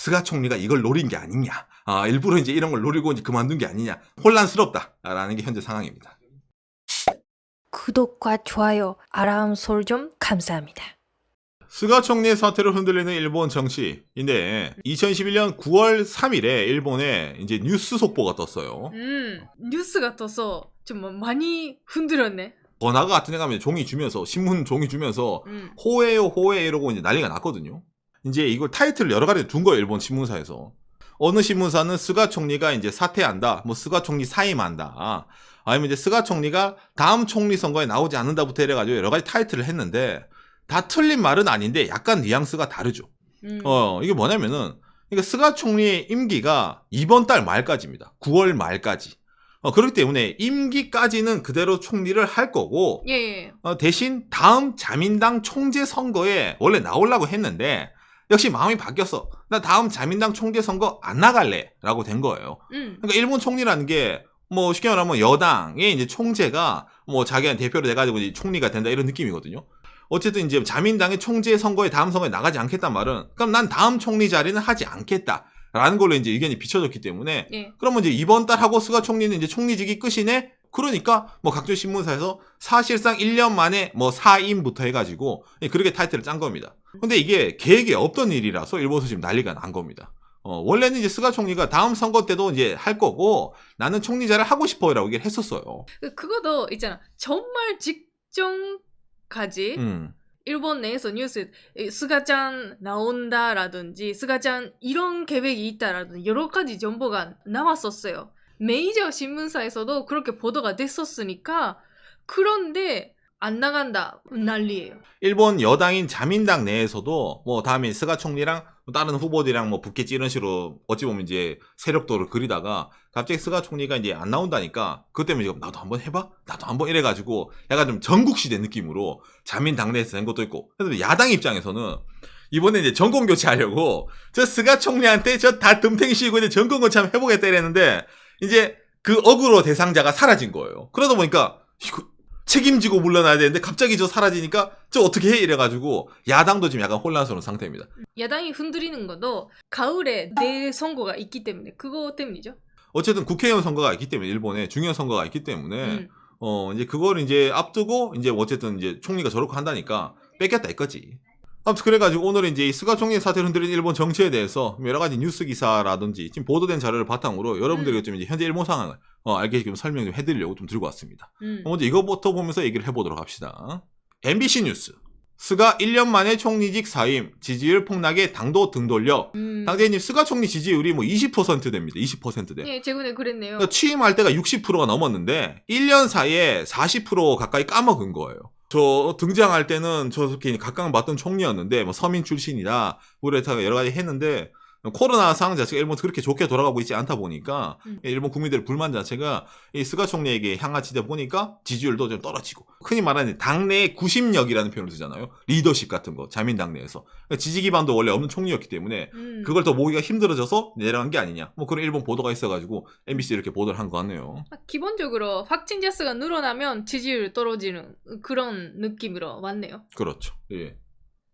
스가 총리가 이걸 노린 게 아니냐. 일부러 이제 이런 걸 노리고 이제 그만둔 게 아니냐. 혼란스럽다라는 게 현재 상황입니다. 구독과 좋아요, 알람 설정 감사합니다. 스가 총리의 사태로 흔들리는 일본 정치인데 2021년 9월 3일에 일본에 이제 뉴스 속보가 떴어요. 뉴스가 떠서 좀 많이 흔들었네. 번화가 같은 데 가면 종이 주면서 신문 종이 주면서 호해요 호해 이러고 이제 난리가 났거든요. 이제 이걸 타이틀을 여러 가지 둔 거예요. 일본 신문사에서. 어느 신문사는 스가 총리가 이제 사퇴한다. 뭐 스가 총리 사임한다. 아니면 이제 스가 총리가 다음 총리 선거에 나오지 않는다부터 이래가지고 여러 가지 타이틀을 했는데 다 틀린 말은 아닌데 약간 뉘앙스가 다르죠. 이게 뭐냐면은 그러니까 스가 총리의 임기가 이번 달 말까지입니다. 9월 말까지. 그렇기 때문에 임기까지는 그대로 총리를 할 거고 예. 대신 다음 자민당 총재 선거에 원래 나오려고 했는데 역시 마음이 바뀌었어. 나 다음 자민당 총재 선거 안 나갈래 라고 된 거예요. 그러니까 일본 총리라는 게 뭐 쉽게 말하면 여당의 이제 총재가 뭐 자기한테 대표로 돼가지고 이제 총리가 된다 이런 느낌이거든요. 어쨌든 이제 자민당의 총재 선거에 다음 선거에 나가지 않겠단 말은 그럼 난 다음 총리 자리는 하지 않겠다라는 걸로 이제 의견이 비춰졌기 때문에 그러면 이제 이번 달 하고 스가 총리는 이제 총리직이 끝이네. 그러니까 뭐 각종 신문사에서 사실상 1년 만에 뭐 사임부터 해가지고 그렇게 타이틀을 짠 겁니다. 근데 이게 계획에 없던 일이라서 일본에서 지금 난리가 난 겁니다. 원래는 이제 스가 총리가 다음 선거 때도 이제 할 거고 나는 총리자를 하고 싶어요라고 얘기를 했었어요. 그거도 있잖아. 정말 직전까지 일본 내에서 뉴스 스가짱 나온다라든지 스가짱 이런 계획이 있다라든지 여러 가지 정보가 나왔었어요. 메이저 신문사에서도 그렇게 보도가 됐었으니까 그런데 안 나간다 난리예요. 일본 여당인 자민당 내에서도 뭐 다음에 스가 총리랑 다른 후보들이랑 뭐 붙겠지 이런 식으로 어찌 보면 이제 세력도를 그리다가 갑자기 스가 총리가 이제 안 나온다니까 그것 때문에 지금 나도 한번 해봐? 나도 한번 이래가지고 약간 좀 전국시대 느낌으로 자민당 내에서 된 것도 있고 그래서 야당 입장에서는 이번에 이제 정권 교체하려고 저 스가 총리한테 저 다 덤탱이 씌우고 이제 정권 교체 한번 해보겠다 이랬는데 이제 그 억울로 대상자가 사라진 거예요. 그러다 보니까 이거 책임지고 물러나야 되는데 갑자기 저 사라지니까 저 어떻게 해? 이래가지고 야당도 지금 약간 혼란스러운 상태입니다. 야당이 흔들리는 것도 가을에 내선거가 있기 때문에 그거 때문이죠. 어쨌든 국회의원 선거가 있기 때문에 일본에 중요한 선거가 있기 때문에 이제 그걸 이제 앞두고 이제 어쨌든 이제 총리가 저렇게 한다니까 뺏겼다 이거지. 아무튼 그래가지고 오늘은 이제 이 스가 총리의 사태를 흔들린 일본 정치에 대해서 여러 가지 뉴스 기사라든지 지금 보도된 자료를 바탕으로 여러분들에게 좀 이제 현재 일본 상황을 알게 좀 설명 좀 해드리려고 좀 들고 왔습니다. 먼저 이거부터 보면서 얘기를 해보도록 합시다. MBC 뉴스. 스가 1년 만에 총리직 사임, 지지율 폭락에 당도 등 돌려. 당대님 스가 총리 지지율이 뭐 20% 됩니다. 20%대. 예, 최근에 그랬네요. 그러니까 취임할 때가 60%가 넘었는데 1년 사이에 40% 가까이 까먹은 거예요. 저 등장할 때는 저렇게 각광받던 총리였는데 뭐 서민 출신이다 우레타가 여러 가지 했는데 코로나 상황 자체가 일본 그렇게 좋게 돌아가고 있지 않다 보니까 일본 국민들의 불만 자체가 이 스가 총리에게 향하치다 보니까 지지율도 좀 떨어지고 흔히 말하는 당내의 구심력이라는 표현을 쓰잖아요. 리더십 같은 거 자민당 내에서 그러니까 지지 기반도 원래 없는 총리였기 때문에 그걸 더 모으기가 힘들어져서 내려간 게 아니냐 뭐 그런 일본 보도가 있어가지고 MBC 이렇게 보도를 한 것 같네요. 기본적으로 확진자 수가 늘어나면 지지율 떨어지는 그런 느낌으로 왔네요. 그렇죠. 예.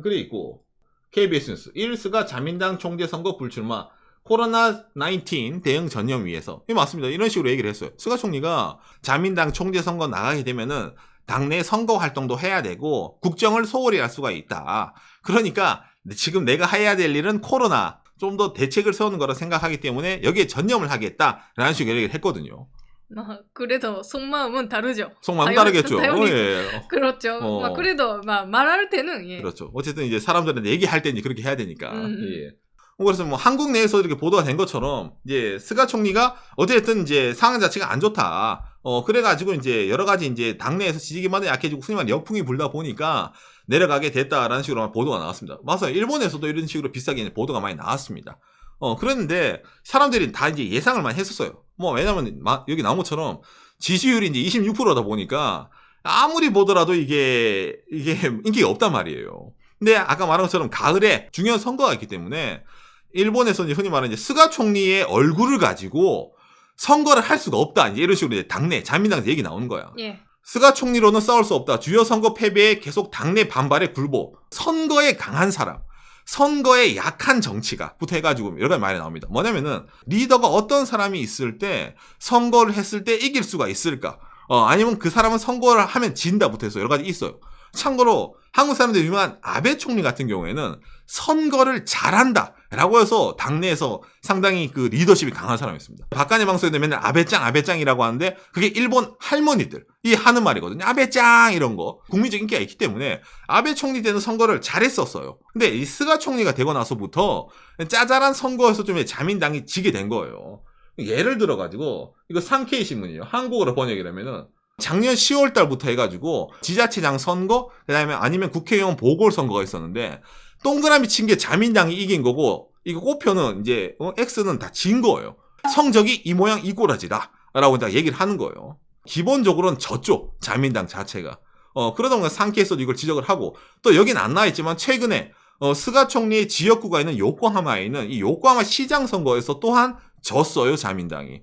그래 있고 KBS 뉴스 1스가 자민당 총재 선거 불출마 코로나19 대응 전념위에서 맞습니다. 이런 식으로 얘기를 했어요. 스가 총리가 자민당 총재 선거 나가게 되면은 당내 선거 활동도 해야 되고 국정을 소홀히 할 수가 있다. 그러니까 지금 내가 해야 될 일은 코로나 좀 더 대책을 세우는 거라 생각하기 때문에 여기에 전념을 하겠다라는 식으로 얘기를 했거든요. 그래도 속마음은 다르죠. 속마음 다르겠죠. 예. 그렇죠. 그래도 말할 때는 예. 그렇죠. 어쨌든 이제 사람들한테 얘기할 때는 그렇게 해야 되니까. 예. 그래서 뭐 한국 내에서 이렇게 보도가 된 것처럼 이제 스가 총리가 어쨌든 이제 상황 자체가 안 좋다. 그래가지고 이제 여러 가지 이제 당내에서 지지 기반이 약해지고 흔히 말하는 역풍이 불다 보니까 내려가게 됐다라는 식으로 보도가 나왔습니다. 맞아요. 일본에서도 이런 식으로 비슷하게 보도가 많이 나왔습니다. 그랬는데 사람들이 다 이제 예상을 많이 했었어요. 뭐 왜냐면 여기 나온 것처럼 지지율이 이제 26%다 보니까 아무리 보더라도 이게 인기가 없단 말이에요. 근데 아까 말한 것처럼 가을에 중요한 선거가 있기 때문에 일본에서 이제 흔히 말하는 이제 스가 총리의 얼굴을 가지고 선거를 할 수가 없다. 이제 이런 식으로 이제 당내 자민당에서 얘기 나오는 거야. 예. 스가 총리로는 싸울 수 없다. 주요 선거 패배에 계속 당내 반발에 굴보. 선거에 강한 사람. 선거에 약한 정치가 부터 해가지고 여러 가지 말이 나옵니다. 뭐냐면은 리더가 어떤 사람이 있을 때 선거를 했을 때 이길 수가 있을까? 아니면 그 사람은 선거를 하면 진다부터 해서 여러 가지 있어요. 참고로 한국 사람들이 유명한 아베 총리 같은 경우에는 선거를 잘한다 라고 해서 당내에서 상당히 그 리더십이 강한 사람이었습니다. 박간의 방송에 맨날 아베짱이라고 하는데 그게 일본 할머니들이 하는 말이거든요. 아베짱 이런 거 국민적 인기가 있기 때문에 아베 총리 때는 선거를 잘했었어요. 근데 이 스가 총리가 되고 나서부터 짜잘한 선거에서 좀 자민당이 지게 된 거예요. 예를 들어가지고 이거 상케이 신문이에요. 한국어로 번역이 되면은 작년 10월 달부터 해가지고 지자체장 선거, 그다음에 아니면 국회의원 보궐선거가 있었는데 동그라미 친 게 자민당이 이긴 거고 이거 꼬표는 이제 X는 다 진 거예요. 성적이 이 모양 이 꼬라지다 라고 다 얘기를 하는 거예요. 기본적으로는 졌죠. 자민당 자체가. 그러다 보니까 상케이에서도 이걸 지적을 하고 또 여긴 안 나와있지만 최근에 스가 총리의 지역구가 있는 요코하마에 있는 이 요코하마 시장 선거에서 또한 졌어요. 자민당이.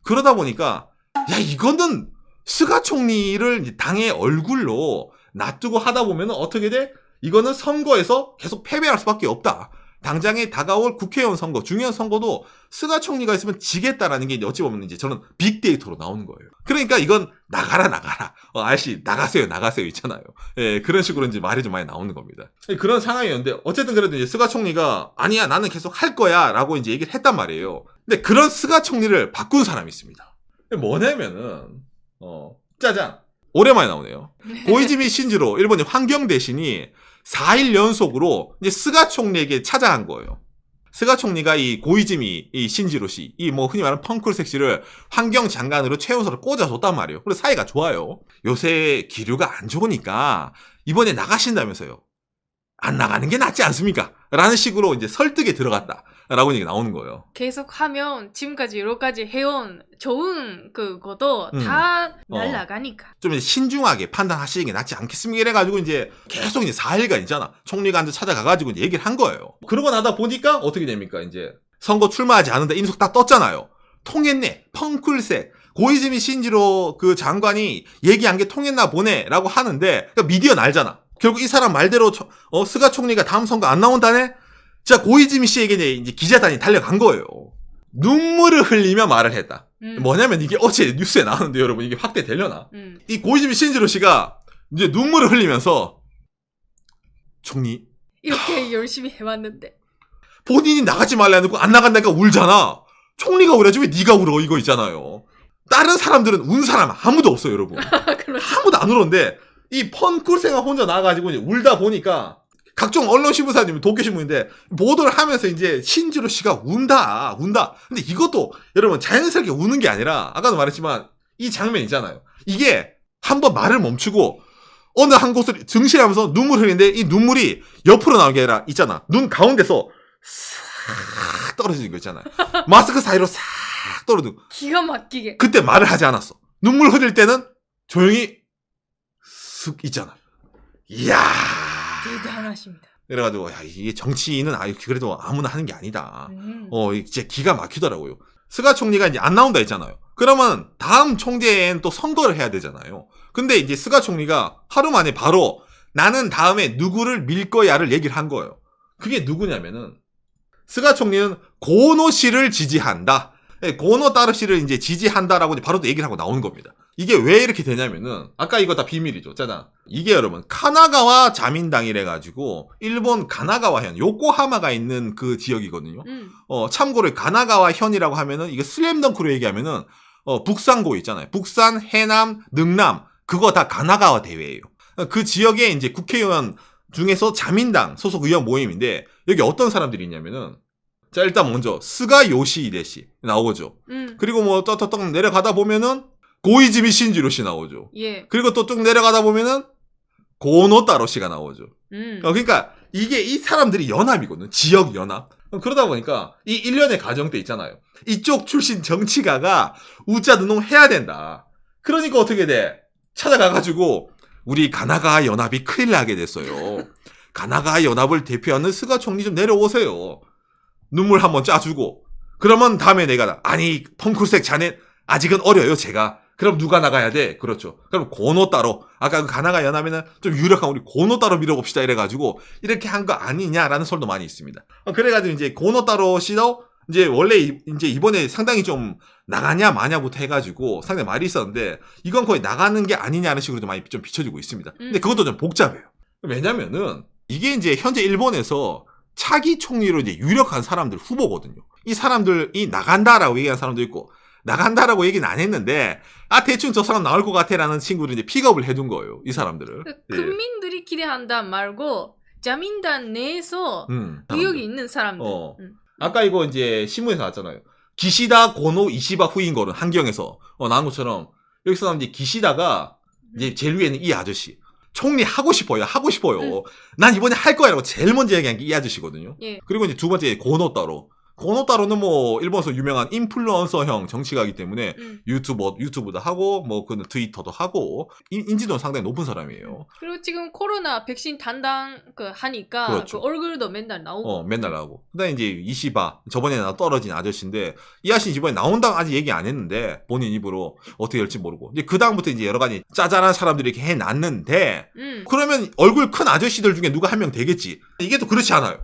그러다 보니까 야 이거는 스가 총리를 당의 얼굴로 놔두고 하다 보면 어떻게 돼? 이거는 선거에서 계속 패배할 수밖에 없다. 당장에 다가올 국회의원 선거, 중요한 선거도 스가 총리가 있으면 지겠다라는 게 어찌 보면 이제 저는 빅데이터로 나오는 거예요. 그러니까 이건 나가라. 아저씨 나가세요 있잖아요. 예, 그런 식으로 이제 말이 좀 많이 나오는 겁니다. 그런 상황이었는데 어쨌든 그래도 이제 스가 총리가 아니야 나는 계속 할 거야라고 이제 얘기를 했단 말이에요. 근데 그런 스가 총리를 바꾼 사람이 있습니다. 뭐냐면은 짜잔. 오랜만에 나오네요. 고이즈미 신지로 일본의 환경 대신이 4일 연속으로 이제 스가 총리에게 찾아간 거예요. 스가 총리가 이 고이즈미 이 신지로 씨, 이 뭐 흔히 말하는 펑클색 씨를 환경 장관으로 최우선을 꽂아줬단 말이에요. 그래서 사이가 좋아요. 요새 기류가 안 좋으니까 이번에 나가신다면서요. 안 나가는 게 낫지 않습니까? 라는 식으로 이제 설득에 들어갔다라고 얘기가 나오는 거예요. 계속 하면 지금까지 여러 가지 해온 좋은 그것도 다 날아가니까. 좀 이제 신중하게 판단하시는 게 낫지 않겠습니까? 이래가지고 이제 계속 이제 4일간 있잖아. 총리가 앉아 찾아가가지고 이제 얘기를 한 거예요. 그러고 나다 보니까 어떻게 됩니까? 이제 선거 출마하지 않는다 인석 딱 떴잖아요. 통했네. 펑클색. 고이즈미 신지로 그 장관이 얘기한 게 통했나 보네라고 하는데 그러니까 미디어 날잖아. 결국 이 사람 말대로 스가 총리가 다음 선거 안 나온다네? 자, 고이즈미 씨에게 이제 기자단이 달려간 거예요. 눈물을 흘리며 말을 했다. 뭐냐면 이게 어제 뉴스에 나오는데 여러분 이게 확대되려나? 이 고이즈미 신지로 씨가 이제 눈물을 흘리면서 총리 이렇게 열심히 해왔는데 본인이 나가지 말라 해놓고 안 나간다니까 울잖아. 총리가 울어야지 왜 네가 울어 이거 있잖아요. 다른 사람들은 운 사람 아무도 없어요 여러분. 그렇죠. 아무도 안 울었는데 이 펀쿨생가 혼자 나와가지고 이제 울다 보니까 각종 언론 신문사님 도쿄신문인데 보도를 하면서 이제 신지로 씨가 운다. 근데 이것도 여러분 자연스럽게 우는 게 아니라 아까도 말했지만 이 장면 있잖아요. 이게 한번 말을 멈추고 어느 한 곳을 증시하면서 눈물 흘리는데 이 눈물이 옆으로 나오는 게 아니라 있잖아. 눈 가운데서 싹 떨어지는 거 있잖아요. 마스크 사이로 싹 떨어지고 기가 막히게. 그때 말을 하지 않았어. 눈물 흘릴 때는 조용히 쓱 있잖아. 이야. 대단하십니다. 그래가지고 야 이게 정치인은 그래도 아무나 하는 게 아니다. 진짜 기가 막히더라고요. 스가 총리가 이제 안 나온다 했잖아요. 그러면 다음 총재엔 또 선거를 해야 되잖아요. 근데 이제 스가 총리가 하루 만에 바로 나는 다음에 누구를 밀 거야를 얘기를 한 거예요. 그게 누구냐면은 스가 총리는 고노 씨를 지지한다. 고노 따르 씨를 이제 지지한다라고 이제 바로 또 얘기를 하고 나오는 겁니다. 이게 왜 이렇게 되냐면은 아까 이거 다 비밀이죠. 짜잔. 이게 여러분 카나가와 자민당이래가지고 일본 가나가와현 요코하마가 있는 그 지역이거든요. 참고로 가나가와 현이라고 하면은 이게 슬램덩크로 얘기하면은 북산고 있잖아요. 북산, 해남, 능남 그거 다 가나가와 대회예요. 그 지역에 이제 국회의원 중에서 자민당 소속 의원 모임인데 여기 어떤 사람들이 있냐면은 자 일단 먼저 스가 요시히데 씨 나오죠. 그리고 뭐 떡떡떡 내려가다 보면은 고이즈미 신지로 씨 나오죠. 예. 그리고 또 쭉 내려가다 보면은 고노 따로 씨가 나오죠. 그러니까 이게 이 사람들이 연합이거든. 지역 연합. 그러다 보니까 이 일련의 과정 때 있잖아요. 이쪽 출신 정치가가 우짜드농 해야 된다. 그러니까 어떻게 돼? 찾아가가지고 우리 가나가 연합이 큰일 나게 됐어요. 가나가 연합을 대표하는 스가 총리 좀 내려오세요. 눈물 한번 짜주고 그러면 다음에 내가 아니 펑쿨색 자네 아직은 어려요 제가 그럼 누가 나가야 돼? 그렇죠. 그럼 고노 따로. 아까 그 가나가 연하면은 좀 유력한 우리 고노 따로 밀어봅시다 이래가지고 이렇게 한 거 아니냐라는 설도 많이 있습니다. 그래가지고 이제 고노 따로 씨도 이제 원래 이제 이번에 상당히 좀 나가냐 마냐부터 해가지고 상당히 말이 있었는데 이건 거의 나가는 게 아니냐는 식으로 좀 많이 좀 비춰지고 있습니다. 근데 그것도 좀 복잡해요. 왜냐면은 이게 이제 현재 일본에서 차기 총리로 이제 유력한 사람들 후보거든요. 이 사람들이 나간다라고 얘기한 사람도 있고 나간다라고 얘기는 안 했는데 대충 저 사람 나올 것 같아라는 친구를 이제 픽업을 해둔 거예요. 이 사람들을. 국민들이 기대한다 말고 자민당 내에서 의욕이 있는 사람들. 아까 이거 이제 신문에서 나왔잖아요. 기시다 고노 이시바 후인 거는 한경에서 나온 것처럼 여기서 나온 이제 기시다가 이제 제일 위에는 이 아저씨. 총리 하고 싶어요. 난 이번에 할 거야라고 제일 먼저 얘기한 게 이 아저씨거든요. 예. 그리고 이제 두 번째 고노 따로. 고노 따로는 뭐 일본에서 유명한 인플루언서형 정치가이기 때문에 유튜브도 하고 뭐 그 트위터도 하고 인지도는 상당히 높은 사람이에요. 그리고 지금 코로나 백신 담당 하니까 그렇죠. 그 얼굴도 맨날 나오고. 맨날 나오고. 그다음에 이제 이시바 저번에 떨어진 아저씨인데 이 아저씨 이번에 나온다고 아직 얘기 안 했는데 본인 입으로 어떻게 될지 모르고 이제 그 다음부터 이제 여러 가지 짜잘한 사람들이 이렇게 해놨는데 그러면 얼굴 큰 아저씨들 중에 누가 한 명 되겠지. 이게 또 그렇지 않아요.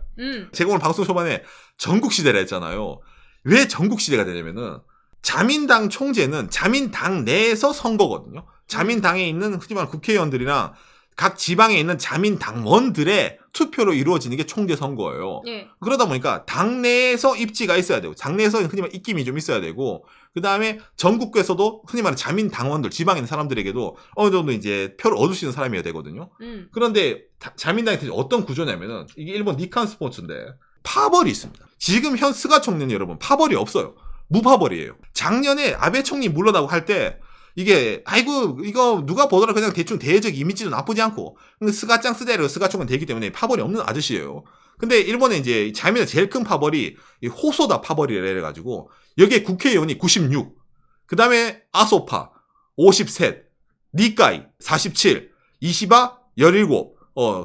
제가 오늘 방송 초반에 전국 시대라 했잖아요. 왜 전국 시대가 되냐면은 자민당 총재는 자민당 내에서 선거거든요. 자민당에 있는 흔히 말하는 국회의원들이랑 각 지방에 있는 자민당원들의 투표로 이루어지는 게 총재 선거예요. 예. 그러다 보니까 당내에서 입지가 있어야 되고 당내에서 흔히 말하는 입김이 좀 있어야 되고 그다음에 전국에서도 흔히 말하는 자민당원들 지방에 있는 사람들에게도 어느 정도 이제 표를 얻을 수 있는 사람이어야 되거든요. 그런데 자민당이 어떤 구조냐면은 이게 일본 니칸 스포츠인데 파벌이 있습니다. 지금 현 스가 총리는 여러분 파벌이 없어요. 무파벌이에요. 작년에 아베 총리 물러나고 할 때 이게 아이고 이거 누가 보더라 그냥 대충 대외적 이미지도 나쁘지 않고 스가짱 스대로 스가 총리는 되기 때문에 파벌이 없는 아저씨예요. 근데 일본에 이제 자민의 제일 큰 파벌이 호소다 파벌이라 해가지고 여기에 국회의원이 96, 그 다음에 아소파 53, 니카이 47, 이시바 17,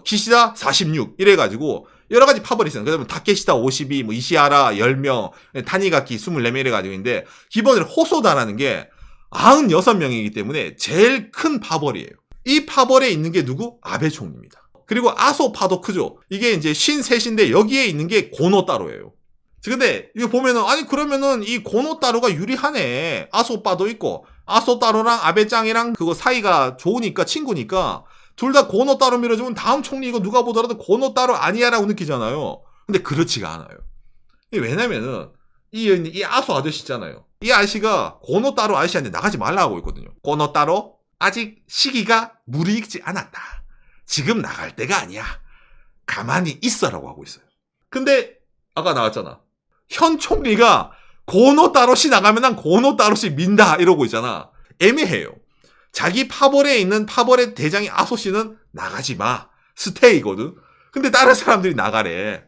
기시다 46 이래가지고 여러 가지 파벌이 있어요. 그다음에 다케시다 52, 뭐 이시하라 10명, 타니가키 24명 이래가지고 있는데 기본으로 호소다라는 게 96명이기 때문에 제일 큰 파벌이에요. 이 파벌에 있는 게 누구? 아베 총리입니다. 그리고 아소파도 크죠. 이게 이제 53인데 여기에 있는 게 고노따로예요. 근데 이거 보면은 아니 그러면은 이 고노따로가 유리하네. 아소파도 있고 아소따로랑 아베짱이랑 그거 사이가 좋으니까 친구니까 둘 다 고노따로 밀어주면 다음 총리 이거 누가 보더라도 고노따로 아니야라고 느끼잖아요. 근데 그렇지가 않아요. 왜냐면은 이 아소 아저씨 있잖아요. 이 아저씨가 고노따로 아저씨한테 나가지 말라고 하고 있거든요. 고노따로 아직 시기가 무르익지 않았다. 지금 나갈 때가 아니야. 가만히 있어라고 하고 있어요. 근데 아까 나왔잖아. 현 총리가 고노따로씨 나가면 난 고노따로씨 민다 이러고 있잖아. 애매해요. 자기 파벌에 있는 파벌의 대장이 아소씨는 나가지 마. 스테이거든. 근데 다른 사람들이 나가래.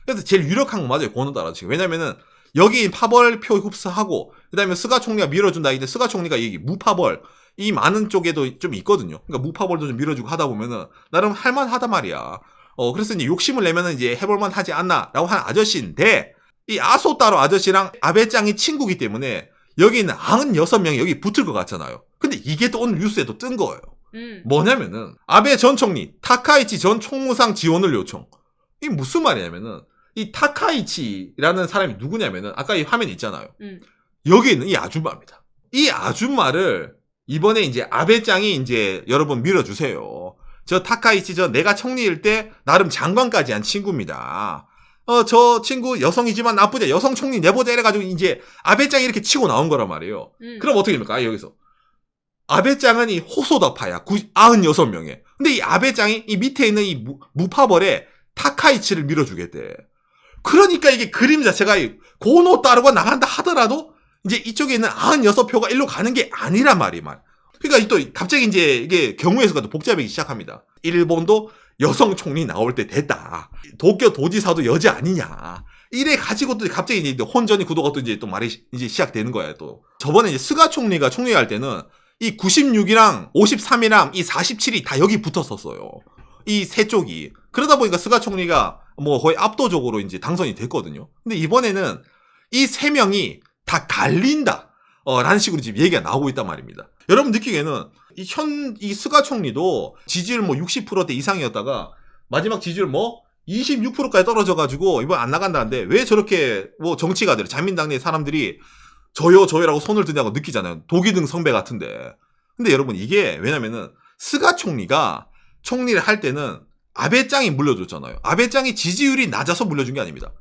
그래서 제일 유력한 건 맞아요. 고노따로 지금. 왜냐면은 여기 파벌표 흡수하고 그다음에 스가 총리가 밀어준다. 근데 스가 총리가 이 무파벌 이 많은 쪽에도 좀 있거든요. 그러니까 무파벌도 좀 밀어주고 하다 보면은 나름 할만하단 말이야. 그래서 이제 욕심을 내면은 이제 해볼만 하지 않나라고 하는 아저씨인데 이 아소따로 아저씨랑 아베짱이 친구기 때문에 여기 있는 96명이 여기 붙을 것 같잖아요. 근데 이게 또 오늘 뉴스에도 뜬 거예요. 뭐냐면은 아베 전 총리 타카이치 전 총무상 지원을 요청. 이게 무슨 말이냐면은 이 타카이치라는 사람이 누구냐면은 아까 이 화면 있잖아요. 여기 있는 이 아줌마입니다. 이 아줌마를 이번에 이제 아베짱이 이제 여러분 밀어주세요. 저 타카이치 내가 총리일 때 나름 장관까지 한 친구입니다. 저 친구 여성이지만 나쁘지 여성 총리 내보자 이래가지고 이제 아베짱이 이렇게 치고 나온 거란 말이에요. 그럼 어떻게 됩니까? 여기서 아베짱은 이 호소다파야 96명에. 근데 이 아베짱이 이 밑에 있는 이 무파벌에 타카이치를 밀어주겠대. 그러니까 이게 그림 자체가 고노따로가 나간다 하더라도 이제 이쪽에 있는 96표가 일로 가는 게 아니란 말이야. 그러니까 또 갑자기 이제 이게 경우의 수가 또 복잡해지기 시작합니다. 일본도 여성 총리 나올 때 됐다. 도쿄 도지사도 여자 아니냐. 이래 가지고 또 갑자기 이제 혼전이 구도가 또 이제 또 말이 이제 시작되는 거야 또. 저번에 이제 스가 총리가 총리할 때는 이 96이랑 53이랑 이 47이 다 여기 붙었었어요. 이 세 쪽이. 그러다 보니까 스가 총리가 뭐 거의 압도적으로 이제 당선이 됐거든요. 근데 이번에는 이 세 명이 다 갈린다. 라는 식으로 지금 얘기가 나오고 있단 말입니다. 여러분 느끼기에는 이 스가 총리도 지지율 뭐 60%대 이상이었다가 마지막 지지율 뭐 26%까지 떨어져가지고 이번 안 나간다는데 왜 저렇게 뭐 정치가들, 자민당 내 사람들이 저요라고 손을 드냐고 느끼잖아요. 독이 든 성배 같은데. 근데 여러분 이게 왜냐면은 스가 총리가 총리를 할 때는 아베짱이 물려줬잖아요. 아베짱이 지지율이 낮아서 물려준 게 아닙니다.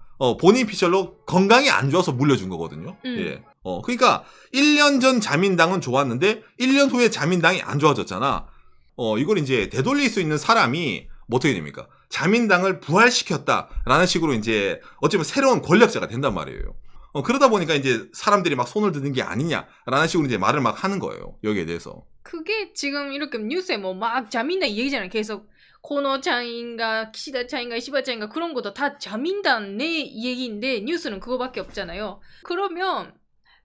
본인 피셜로 건강이 안 좋아서 물려준 거거든요. 예. 그러니까 1년 전 자민당은 좋았는데 1년 후에 자민당이 안 좋아졌잖아. 이걸 이제 되돌릴 수 있는 사람이 뭐 어떻게 됩니까? 자민당을 부활시켰다라는 식으로 이제 어쩌면 새로운 권력자가 된단 말이에요. 그러다 보니까 이제 사람들이 막 손을 드는 게 아니냐라는 식으로 이제 말을 막 하는 거예요. 여기에 대해서. 그게 지금 이렇게 뉴스에 뭐 막 자민당 얘기잖아요. 계속 코노짱인가 키시다짱인가 시바짱인가 그런 것도 다 자민당 내 얘기인데 뉴스는 그거밖에 없잖아요. 그러면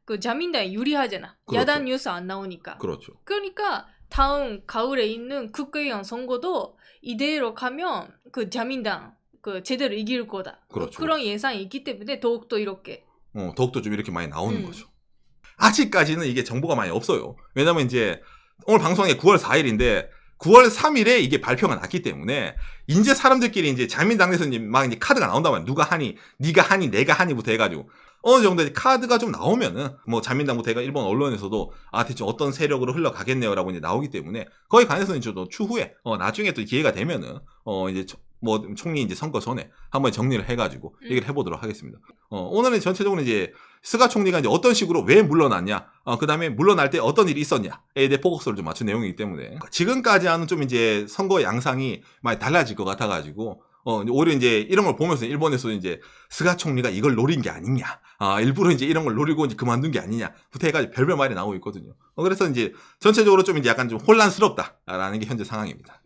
그 자민당이 유리하잖아. 그렇죠. 야당 뉴스 안 나오니까. 그렇죠. 그러니까 다음 가을에 있는 국회의원 선거도 이대로 가면 그 자민당 그 제대로 이길 거다. 그렇죠. 그런 예상이 있기 때문에 더욱더 이렇게 더욱더 좀 이렇게 많이 나오는 거죠. 아직까지는 이게 정보가 많이 없어요. 왜냐면 이제 오늘 방송이 9월 4일인데 9월 3일에 이게 발표가 났기 때문에 이제 사람들끼리 이제 자민당에서 막 이제 카드가 나온단 말이야. 누가 하니, 네가 하니, 내가 하니부터 해가지고 어느 정도 카드가 좀 나오면은 뭐 자민당부터 해가 일본 언론에서도 대체 어떤 세력으로 흘러가겠네요라고 이제 나오기 때문에 거기에 관해서는 저도 추후에 나중에 또 기회가 되면은 이제 뭐 총리 이제 선거 전에 한번 정리를 해가지고 얘기를 해보도록 하겠습니다. 오늘은 전체적으로 이제 스가 총리가 이제 어떤 식으로 왜 물러났냐, 그 다음에 물러날 때 어떤 일이 있었냐에 대해 포커스를 좀 맞춘 내용이기 때문에 지금까지와는 좀 이제 선거 양상이 많이 달라질 것 같아가지고 오히려 이제 이런 걸 보면서 일본에서도 이제 스가 총리가 이걸 노린 게 아니냐, 일부러 이제 이런 걸 노리고 이제 그만둔 게 아니냐부터 해가지고 별별 말이 나오고 있거든요. 그래서 이제 전체적으로 좀 이제 약간 좀 혼란스럽다라는 게 현재 상황입니다.